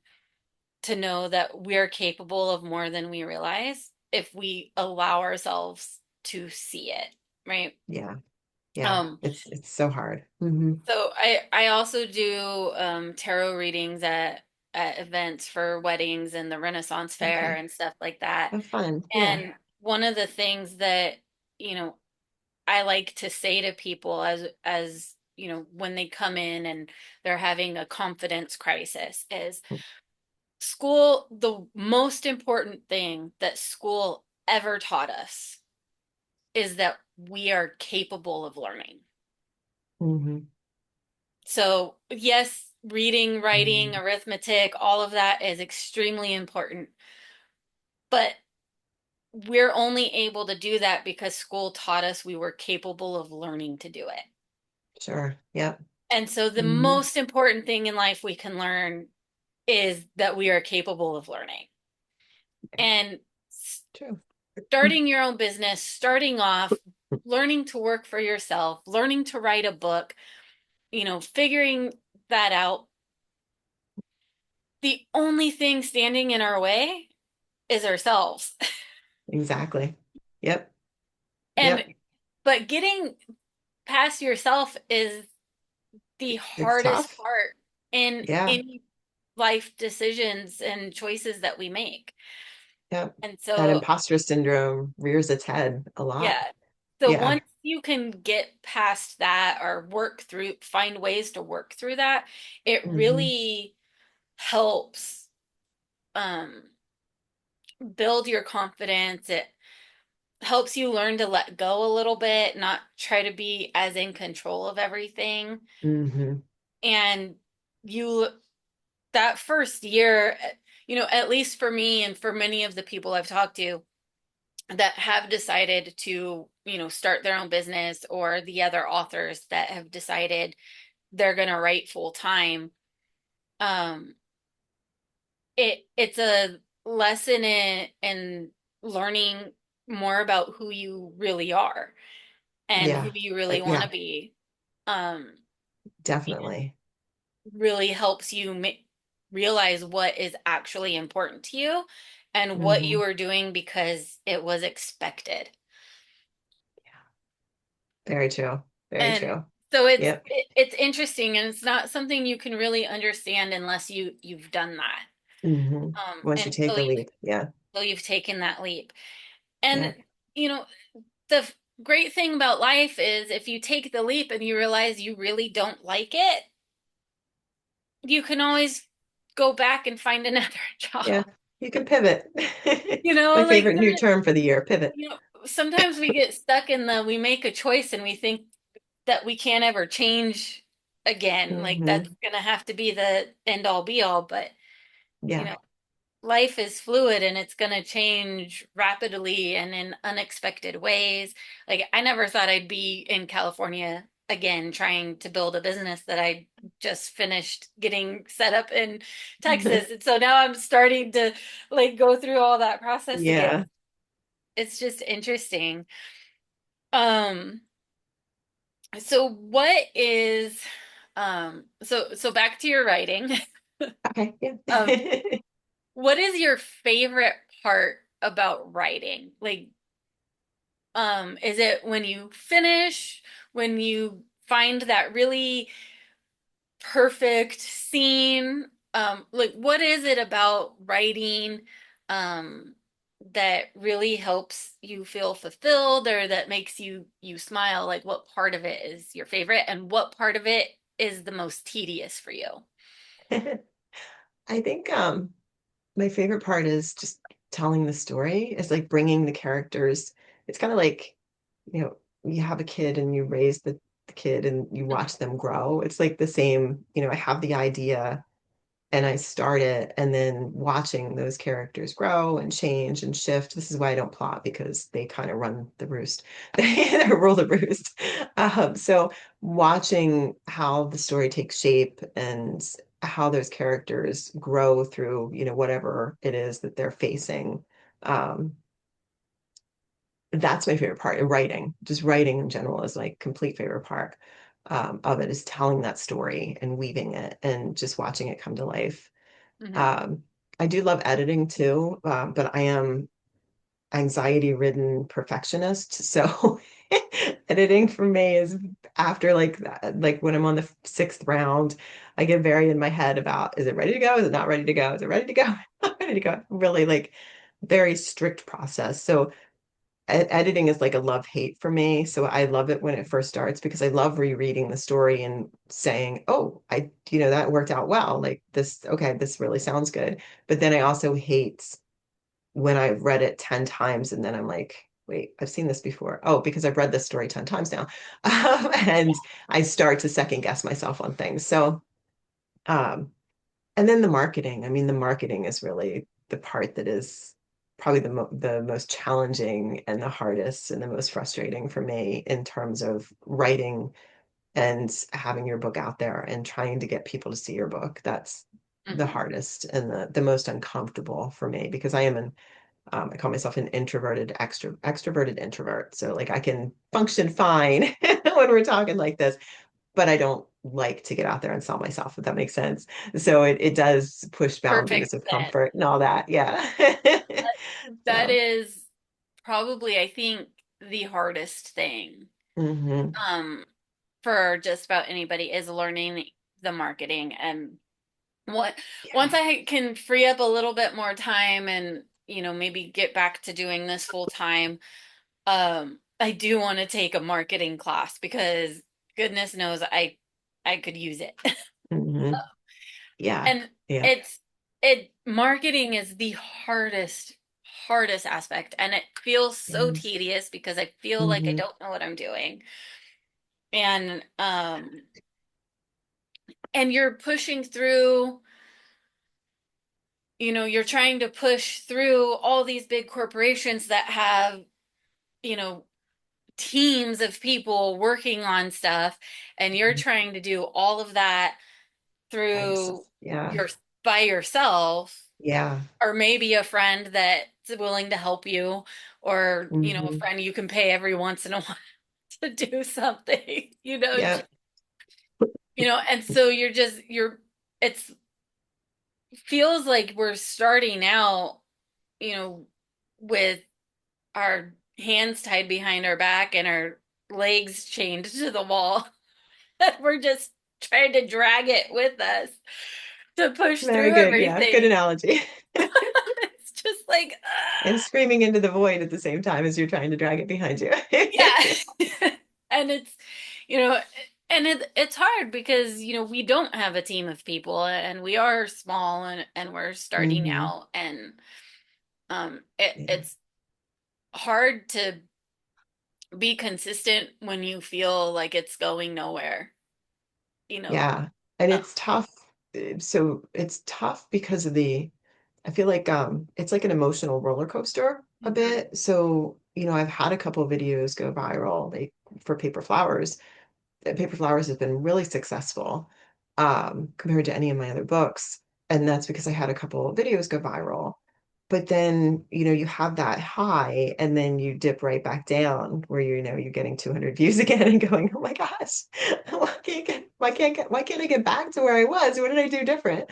to know that we're capable of more than we realize if we allow ourselves to see it, right? Yeah. Yeah. Um, It's so hard. Hmm. so I also do tarot readings at events for weddings and the Renaissance Fair Okay. and stuff like that. Have fun. Yeah. And one of the things that, you know, I like to say to people when they come in and they're having a confidence crisis is school, the most important thing that school ever taught us is that we are capable of learning. Hmm. So, yes, reading, writing, Hmm. arithmetic, all of that is extremely important. But we're only able to do that because school taught us we were capable of learning to do it. Sure. Yep. And so the Hmm. most important thing in life we can learn is that we are capable of learning. Yeah. And True. starting your own business, starting off, learning to work for yourself, learning to write a book, figuring that out. The only thing standing in our way is ourselves. Exactly. Yep. And Yep. but getting past yourself is the It's hardest tough. part in Yeah. any life decisions and choices that we make. Yep. And That so, imposter syndrome rears its head a lot. yeah. So Yeah. once you can get past that or find ways to work through that, it Hmm. really helps um, build your confidence. It helps you learn to let go a little bit, not try to be as in control of everything. Hmm. And you that first year, at least for me and for many of the people I've talked to that have decided to, start their own business, or the other authors that have decided they're going to write full time, um, it's a lesson in learning more about who you really are and who Yeah. you really want Yeah, to be. Um, and definitely. really helps you realize what is actually important to you and what Hmm. you are doing because it was expected. Very true. Very And true. so Yep. it's interesting, and it's not something you can really understand unless you've done that. Hmm. Once you take Until the leap. Yeah. you've taken that leap. And Yeah. you know, the great thing about life is if you take the leap and you realize you really don't like it, you can always go back and find another Yeah. job. You can pivot. My Like favorite new term for the year, pivot. you know, sometimes we get stuck in we make a choice and we think that we can't ever change again. Like that's Hmm. gonna have to be the end all be all. But, you Yeah. know, life is fluid and it's gonna change rapidly and in unexpected ways. Like I never thought I'd be in California again trying to build a business that I just finished getting set up in Texas. And so now I'm starting to like go through all that process again. Yeah. It's just interesting. Um, so what is so back to your writing. Okay. Yeah. Um, what is your favorite part about writing? Like, is it when you finish, when you find that really perfect scene? Like what is it about writing um that really helps you feel fulfilled or that makes you smile? Like what part of it is your favorite and what part of it is the most tedious for you? I think my favorite part is just telling the story. It's like bringing the characters. It's kind of like, you have a kid and you raise the kid and you watch them grow. It's like the same, I have the idea and I start it, and then watching those characters grow and change and shift. This is why I don't plot, because they kind of run the roost. They rule the roost. So watching how the story takes shape and how those characters grow through, whatever it is that they're facing. Um, that's my favorite part. And writing, just writing in general is my complete favorite part of it, is telling that story and weaving it and just watching it come to life. Hmm. um, I do love editing too, but I am anxiety-ridden perfectionist. So editing for me is after like that, like when I'm on the sixth round, I get very in my head about, is it ready to go? Is it not ready to go? Is it ready to go? Not ready to go. Really like very strict process. So editing is like a love-hate for me. So I love it when it first starts because I love rereading the story and saying, oh, that worked out well. Like this, okay, this really sounds good. But then I also hate when I've read it 10 times and then I'm like, wait, I've seen this before. Oh, because I've read this story 10 times now. And I start to second guess myself on things. So, um, and then the marketing. I mean, the marketing is really the part that is probably the most challenging and the hardest and the most frustrating for me in terms of writing and having your book out there and trying to get people to see your book. That's the Hmm. hardest and the most uncomfortable for me, because I call myself an introverted extroverted introvert. So like I can function fine when we're talking like this, but I don't like to get out there and sell myself, if that makes sense. So it does push Perfect boundaries of sense. comfort and all that. Yeah. That So, is probably, I think, the hardest thing hmm. um for just about anybody is learning the marketing. And what once Yeah. I can free up a little bit more time and maybe get back to doing this full time, I do want to take a marketing class because goodness knows I could use it. Hmm. Yeah. And Yeah. it's it marketing is the hardest aspect, and it feels It so is. tedious because I feel like I Hmm. don't know what I'm doing. And you're pushing through you're trying to push through all these big corporations that have, you know, teams of people working on stuff, and you're trying to do all of that By yourself. through Yeah. your by yourself, Yeah. or maybe a friend that's willing to help you, or a Hmm. friend you can pay every once in a while to do something, Yeah. and so it's feels like we're starting out, you know, with our hands tied behind our back and our legs chained to the wall. We're just trying to drag it with us to push Very through good. Yeah. Good everything. analogy. It's just like, And screaming into the void at the same time as you're trying to drag it behind you. yeah. And you know, and it's hard because, we don't have a team of people, and we are small, and we're starting Hmm. out, and Yeah. it's hard to be consistent when you feel like it's going nowhere, you know. Yeah. And Uh, it's tough. So it's tough because of I feel like it's like an emotional roller coaster a mhm, bit. So, I've had a couple of videos go viral, like for paper flowers. Paper Flowers has been really successful compared to any of my other books. And that's because I had a couple of videos go viral. But then, you have that high and then you dip right back down where you're getting 200 views again and going, oh my gosh, why can't I get back to where I was? What did I do different?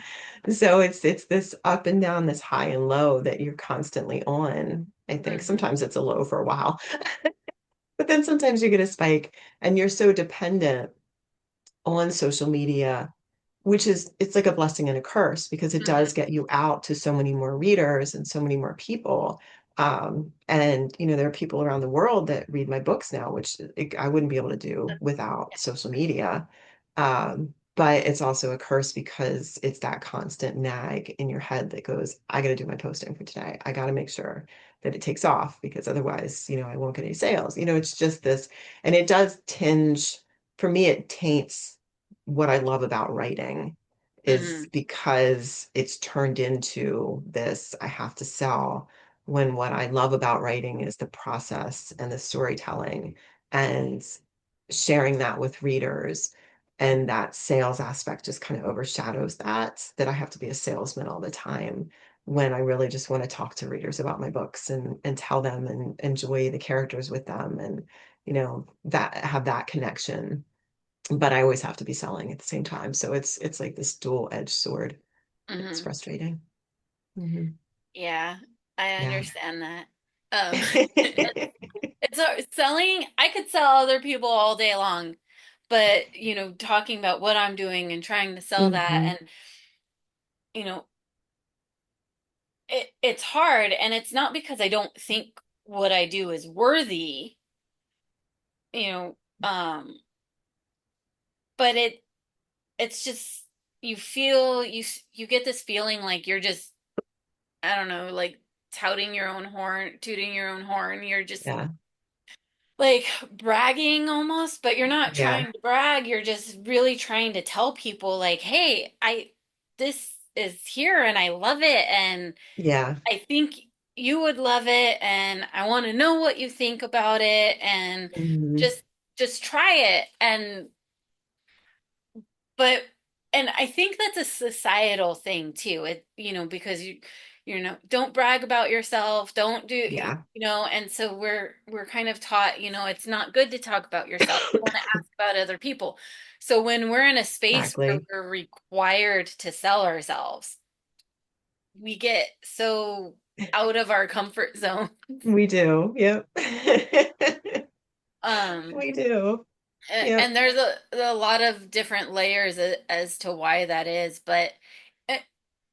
So it's this up and down, this high and low that you're constantly on. I think mhm, sometimes it's a low for a while, but then sometimes you get a spike and you're so dependent on social media, which it's like a blessing and a curse because it mhm, does get you out to so many more readers and so many more people. And there are people around the world that read my books now, which I wouldn't be able to do without social media. But it's also a curse because it's that constant nag in your head that goes, I got to do my posting for today. I got to make sure that it takes off because otherwise, I won't get any sales. It's just this, and it does tinge, for me, it taints what I love about writing is mhm, because it's turned into this I have to sell when what I love about writing is the process and the storytelling and sharing that with readers. And that sales aspect just kind of overshadows that I have to be a salesman all the time when I really just want to talk to readers about my books and tell them and enjoy the characters with them and that have that connection, but I always have to be selling at the same time. So it's like this dual-edged sword. It's mhm. frustrating. Hmm. Yeah, I Yeah. understand that. Um, selling. I could sell other people all day long, but talking about what I'm doing and trying to sell that, Hmm. and you know, it's hard, and it's not because I don't think what I do is worthy, you know, um, but it's just you get this feeling like you're just, I don't know, like touting your own horn, tooting your own horn. You're just Yeah. like bragging almost, but you're not Yeah. trying to brag. You're just really trying to tell people like, "Hey, I this is here and I love it, and Yeah. I think you would love it, and I want to know what you think about it, and Hmm. just just try it." But and I think that's a societal thing too. Because don't brag about yourself, don't do Yeah. and so we're kind of taught, it's not good to talk about yourself. You want to ask about other people. So when we're in a space where Exactly. we're required to sell ourselves, we get so out of our comfort zone. We do. Yep. Um, We do. And Yep. there's a lot of different layers as to why that is, but it,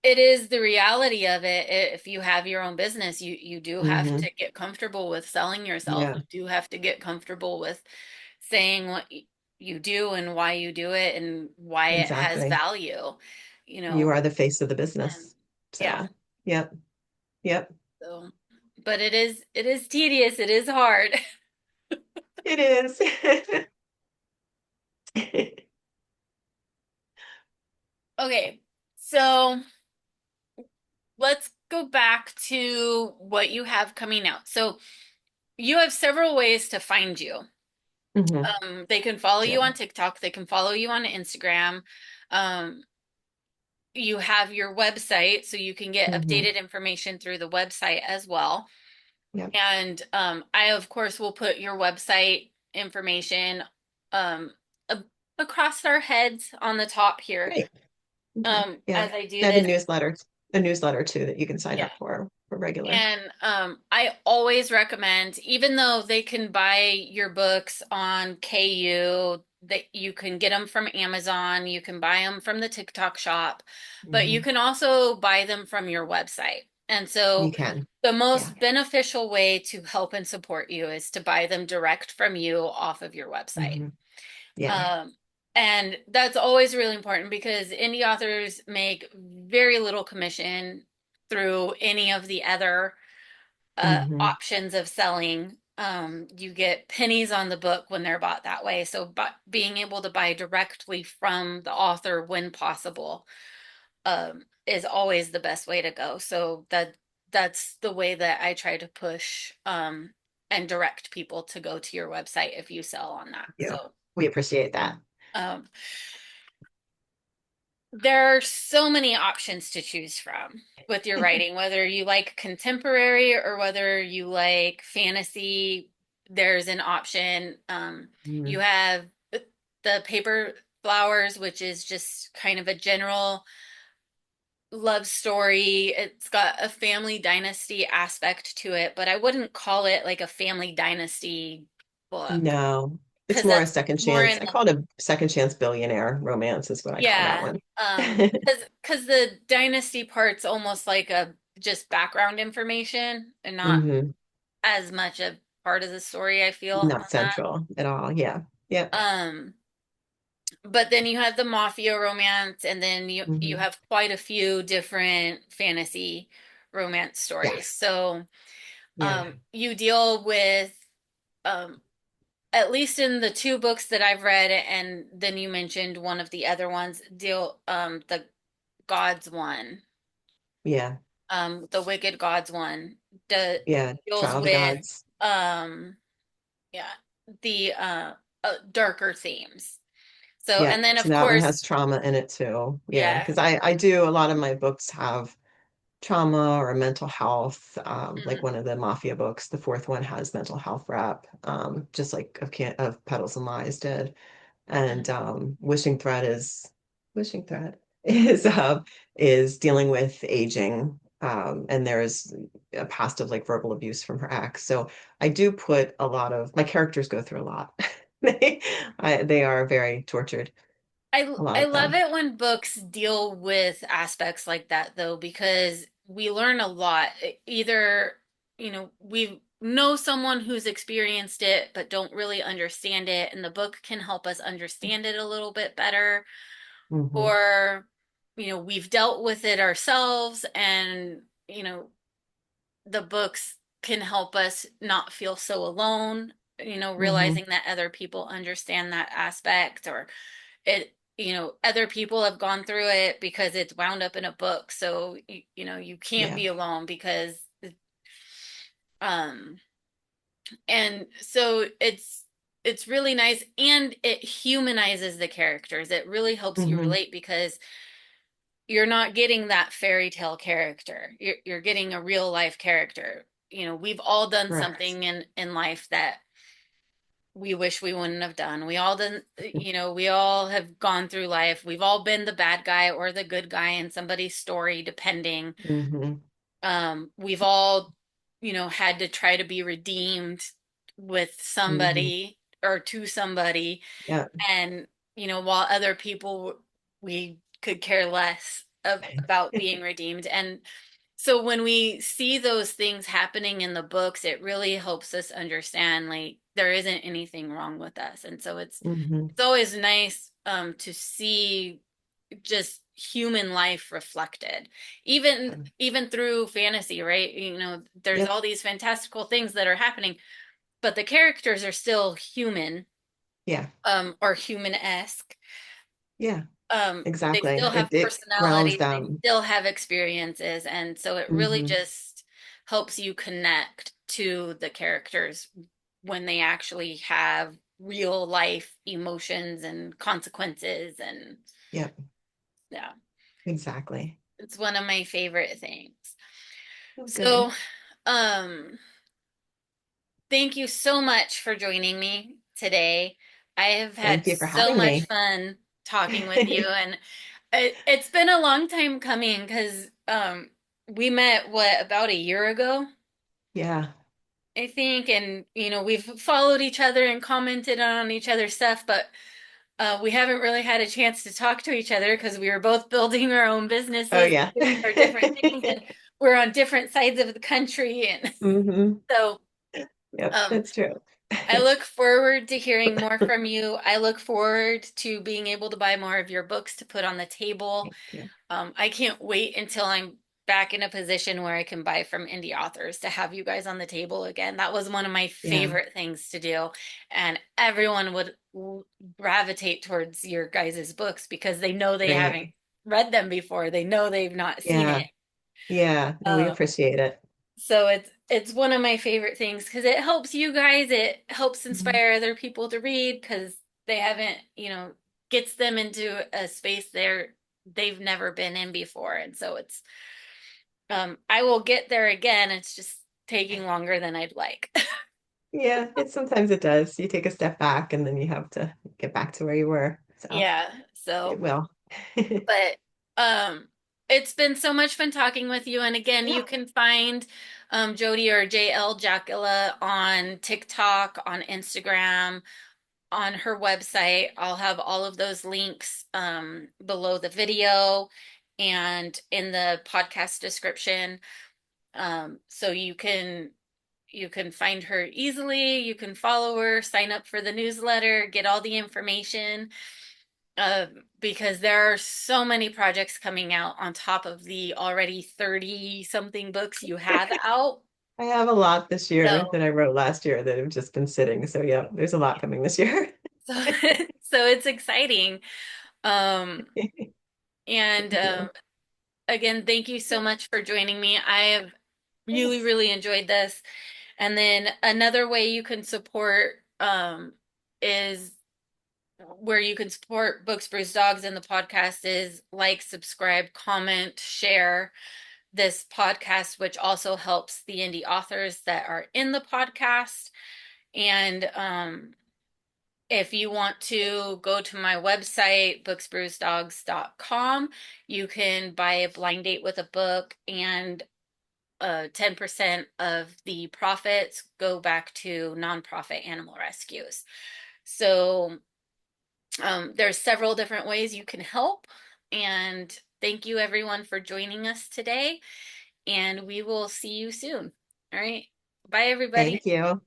it is the reality of it. If you have your own business, you do have Hmm. to get comfortable with selling yourself. Yeah. You do have to get comfortable with saying what you do and why you do it and why it has Exactly. value, you You know. are the face of the And business. yeah, So, yep. Yep. so but it is tedious, it is hard. It is. Okay. So let's go back to what you have coming out. So you have several ways to find you. Hmm. They can follow Yeah. you on TikTok, they can follow you on Instagram. Um, you have your website, so you can get Hmm. updated information through the website as well. Yeah. And I, of course, will put your website information um, a across our heads on the top here Great. Okay. Yeah. as I do I have this. a newsletter too that you can sign Yeah. up for regular. And I always recommend, even though they can buy your books on KU, that you can get them from Amazon, you can buy them from the TikTok shop, but you Hmm. can also buy them from your website. And You so can. the Yeah. most beneficial way to help and support you is to buy them direct from you off of your website. Hmm. Yeah. Um, and that's always really important because indie authors make very little commission through any of the other Hmm. options of selling. You get pennies on the book when they're bought that way. So, but being able to buy directly from the author when possible is always the best way to go. So that's the way that I try to push and direct people to go to your website if you sell on that. Yeah. So We appreciate that. um, there are so many options to choose from with your writing, whether you like contemporary or whether you like fantasy, there's an option. You Mhm. have the paper flowers, which is just kind of a general love story. It's got a family dynasty aspect to it, but I wouldn't call it like a family dynasty book No, it's because more a that's second more chance. in I the call it a second chance billionaire romance is what I call that yeah, one. because the dynasty part's almost like a just background information and not Hmm. as much a part of the story, I feel Not on that. central at all. Yeah. Yeah. Um, but then you have the mafia romance, and then you Hmm. have quite a few different fantasy romance stories. Yes. So Yeah. you deal with um at least in the two books that I've read, and then you mentioned one of the other ones, deal the gods one. Yeah. The Wicked Gods one Yeah. deals Trial of the with Gods. um yeah, the darker themes. So Yeah. and then So of that one course, has trauma in it too. Yeah. yeah. Because I do a lot of my books have trauma or mental health. Like Mhm, one of the mafia books, the fourth one has mental health rep, just like of Petals and Lies did. And mhm. Wishing Thread is dealing with aging. And there's a past of like verbal abuse from her ex. So I do put a lot of my characters go through a lot. They are very tortured, a lot I of love them. it when books deal with aspects like that though, because we learn a lot. Either, we know someone who's experienced it but don't really understand it, and the book can help us understand it a little bit better, Hmm. or, we've dealt with it ourselves and, the books can help us not feel so alone, Hmm. realizing that other people understand that aspect, or other people have gone through it because it's wound up in a book. So, you can't Yeah. be alone because, um, and so it's really nice and it humanizes the characters. It really helps you Hmm. relate because you're not getting that fairy tale character. You're getting a real life character. We've all done Correct. something in life that we wish we wouldn't have done. We all done, we all have gone through life. We've all been the bad guy or the good guy in somebody's story, depending. Hmm. We've all, had to try to be redeemed with Hmm. somebody or to somebody. Yeah. And, while other people, we could care less about being redeemed. And so when we see those things happening in the books, it really helps us understand like there isn't anything wrong with us. And so Hmm. it's always nice to see just human life reflected. Even through fantasy, right? There's Yep. all these fantastical things that are happening, but the characters are still human, Yeah. or human-esque. Yeah. They Exactly. still have It grounds personalities, they them. still have experiences, and so it really Hmm. just helps you connect to the characters when they actually have real life emotions and consequences. And Yep, yeah, exactly. it's one of my favorite things. Oh, good. So, um, thank you so much for joining me today. I have Thank had you for so having much me. fun talking with you, and it's been a long time coming because we met what about a year ago, Yeah. I think, and we've followed each other and commented on each other's stuff, but we haven't really had a chance to talk to each other because we were both building our own Oh, businesses, yeah. doing our different things, and we're on different sides of the country, and Hmm. so Yep, um, that's true. I look forward to hearing more from you. I look forward to being able to buy more of your books to put on the table. Thank you. I can't wait until I'm back in a position where I can buy from indie authors to have you guys on the table again. That was one of my Yeah, favorite things to do. And everyone would gravitate towards your guys' books because they know they haven't great. read them before. They know they've not seen it. Yeah, yeah. No, we Um, appreciate it. so it's one of my favorite things because it helps you guys. It helps Mhm. inspire other people to read because they haven't, gets them into a space they've never been in before. And so it's I will get there again. It's just taking longer than I'd like. Yeah, it sometimes it does. You take a step back and then you have to get back to where you were. So Yeah. it So, will. but it's been so much fun talking with you. And again, you Yeah. can find Jody or L Jackola on TikTok, on Instagram, on her website. I'll have all of those links below the video and in the podcast description. So you can find her easily. You can follow her, sign up for the newsletter, get all the information. Because there are so many projects coming out on top of the already 30 something books you have out. I have a lot this year So, that I wrote last year that have just been sitting. So yeah, there's a lot coming this year. so, so it's exciting. Um, and Thank you. again, thank you so much for joining me. I have really, Yes. really enjoyed this. And then another way you can support is where you can support Books, Brews, Dogs in the podcast is like, subscribe, comment, share this podcast, which also helps the indie authors that are in the podcast. And if you want to go to my website, booksbrewsdogs.com, you can buy a blind date with a book, and 10% of the profits go back to nonprofit animal rescues. So there's several different ways you can help. And thank you everyone for joining us today. And we will see you soon. All right. Bye, everybody. Thank you.